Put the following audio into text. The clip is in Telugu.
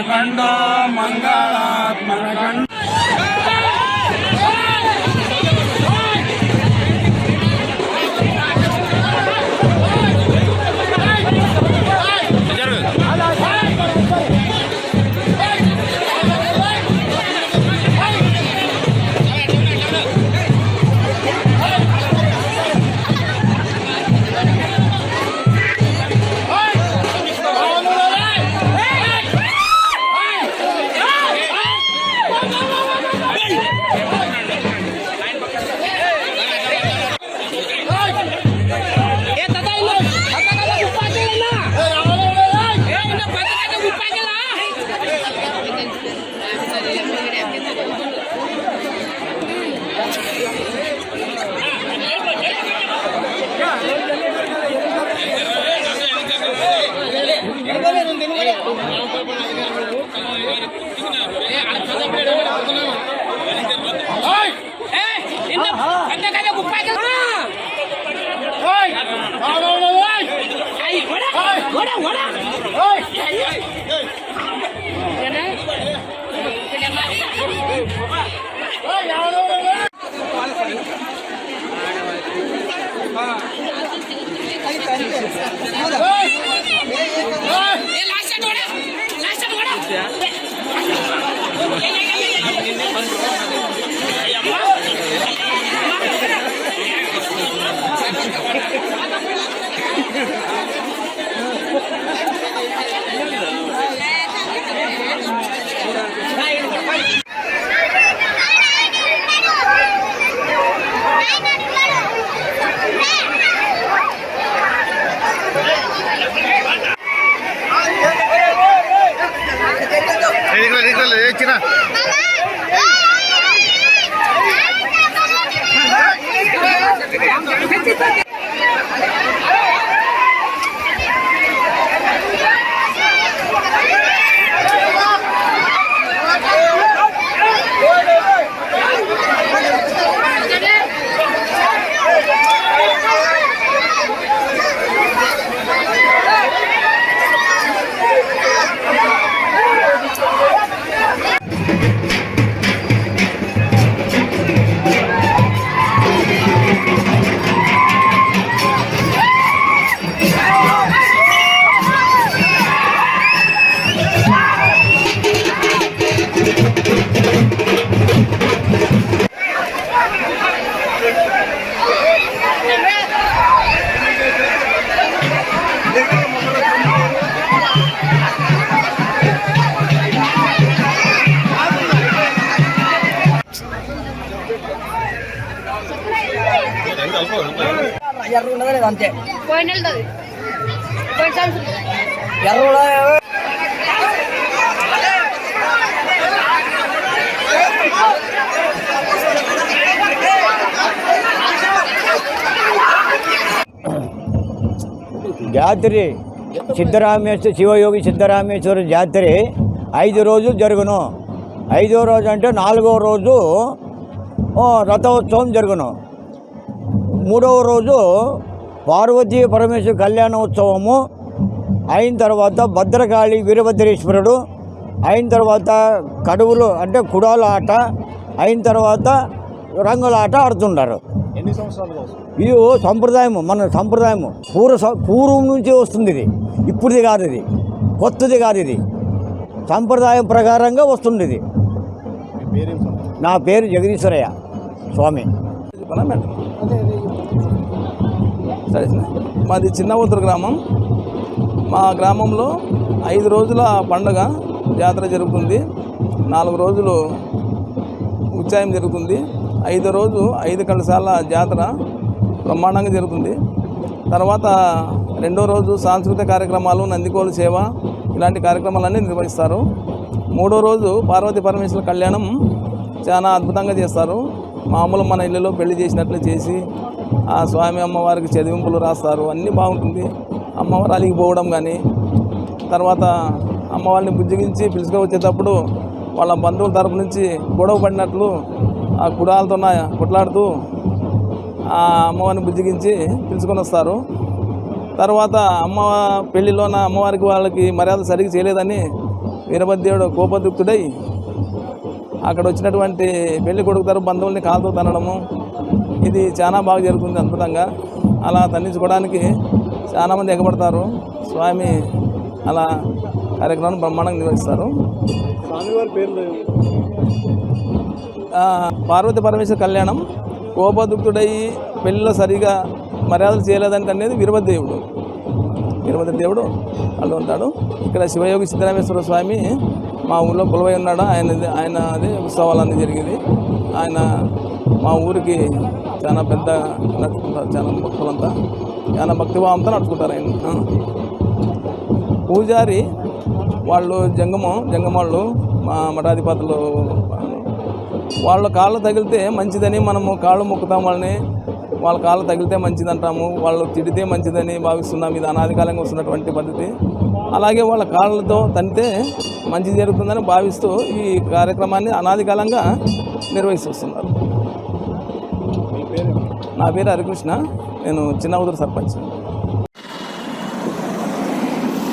ಕಂಡ ಮಂಗಳಾತ್ಮನ ಕಂಡ Go. అంతే జాతర శివయోగి సిద్ధరామేశ్వర జాతర 5 రోజులు జరుగును. 5వ రోజు అంటే 4వ రోజు రథోత్సవం జరుగును. 3వ రోజు పార్వతీ పరమేశ్వర కళ్యాణోత్సవము అయిన తర్వాత భద్రకాళి వీరభద్రేశ్వరుడు అయిన తర్వాత కడువులు అంటే కుడాల ఆట అయిన తర్వాత రంగుల ఆట ఆడుతుంటారు. ఎన్ని సంవత్సరాలుగా ఇది సంప్రదాయము, మన సంప్రదాయము పూర్వం నుంచి వస్తుంది. ఇది ఇప్పుడుది కాదు, ఇది కొత్తది కాదు, ఇది సంప్రదాయం ప్రకారంగా వస్తుంది. ఇది నా పేరు జగదీశ్వరయ్య స్వామి. సరే, మాది చిన్నవూతురు గ్రామం. మా గ్రామంలో 5 రోజుల పండుగ జాతర జరుగుతుంది. 4 రోజులు ఉత్సవం జరుగుతుంది. 5వ రోజు 5 కలశాల జాతర బ్రహ్మాండంగా జరుగుతుంది. తర్వాత 2వ రోజు సాంస్కృతిక కార్యక్రమాలు, నందికోలు సేవ ఇలాంటి కార్యక్రమాలన్నీ నిర్వహిస్తారు. 3వ రోజు పార్వతీ పరమేశ్వర కళ్యాణం చాలా అద్భుతంగా చేస్తారు. మామూలు మన ఇళ్ళలో పెళ్లి చేసినట్లు చేసి ఆ స్వామి అమ్మవారికి చదివింపులు రాస్తారు. అన్నీ బాగుంటుంది. అమ్మవారు అలిగిపోవడం కానీ, తర్వాత అమ్మవారిని బుజ్జగించి పిలుచుకు వచ్చేటప్పుడు వాళ్ళ బంధువుల తరపు నుంచి గొడవ పడినట్లు ఆ కుడాలతో కొట్లాడుతూ ఆ అమ్మవారిని బుజ్జగించి పిలుచుకొని వస్తారు. తర్వాత పెళ్లిలోన అమ్మవారికి వాళ్ళకి మర్యాద సరిగ్గా చేయలేదని వీరభద్రుడు కోపదుక్తుడై అక్కడ వచ్చినటువంటి పెళ్లి కొడుకు తరపు బంధువుల్ని కాలుతో తనడము, ఇది చాలా బాగా జరుగుతుంది అద్భుతంగా. అలా తన్నించుకోవడానికి చాలామంది ఎగబడతారు. స్వామి అలా కార్యక్రమాన్ని బ్రహ్మాండంగా నిర్వహిస్తారు. పార్వతీ పరమేశ్వర కళ్యాణం కోపదుక్తుడై పెళ్ళిలో సరిగా మర్యాదలు చేయలేదని అనేది వీరభద్రదేవుడు వాళ్ళు ఉంటాడు. ఇక్కడ శివయోగి సిద్ధరామేశ్వర స్వామి మా ఊళ్ళో కొలువై ఉన్నాడు. ఆయన అదే ఉత్సవాలన్నీ జరిగేది. ఆయన మా ఊరికి చాలా పెద్ద నడుచుకుంటారు. చాలా భక్తులంతా చాలా భక్తిభావంతో నడుచుకుంటారు. ఆయన పూజారి వాళ్ళు జంగమాళ్ళు మా మఠాధిపతులు వాళ్ళ కాళ్ళు తగిలితే మంచిదని మనము కాళ్ళు మొక్కుతాం. వాళ్ళ కాళ్ళు తగిలితే మంచిది అంటాము. వాళ్ళు తిడితే మంచిదని భావిస్తున్నాం. ఇది అనాదికాలంగా వస్తున్నటువంటి పద్ధతి. అలాగే వాళ్ళ కాళ్ళతో తంతే మంచి జరుగుతుందని భావిస్తూ ఈ కార్యక్రమాన్ని అనాదికాలంగా నిర్వహిస్తున్నారు. నా పేరు హరికృష్ణ. నేను చిన్నవూరు సర్పంచ్.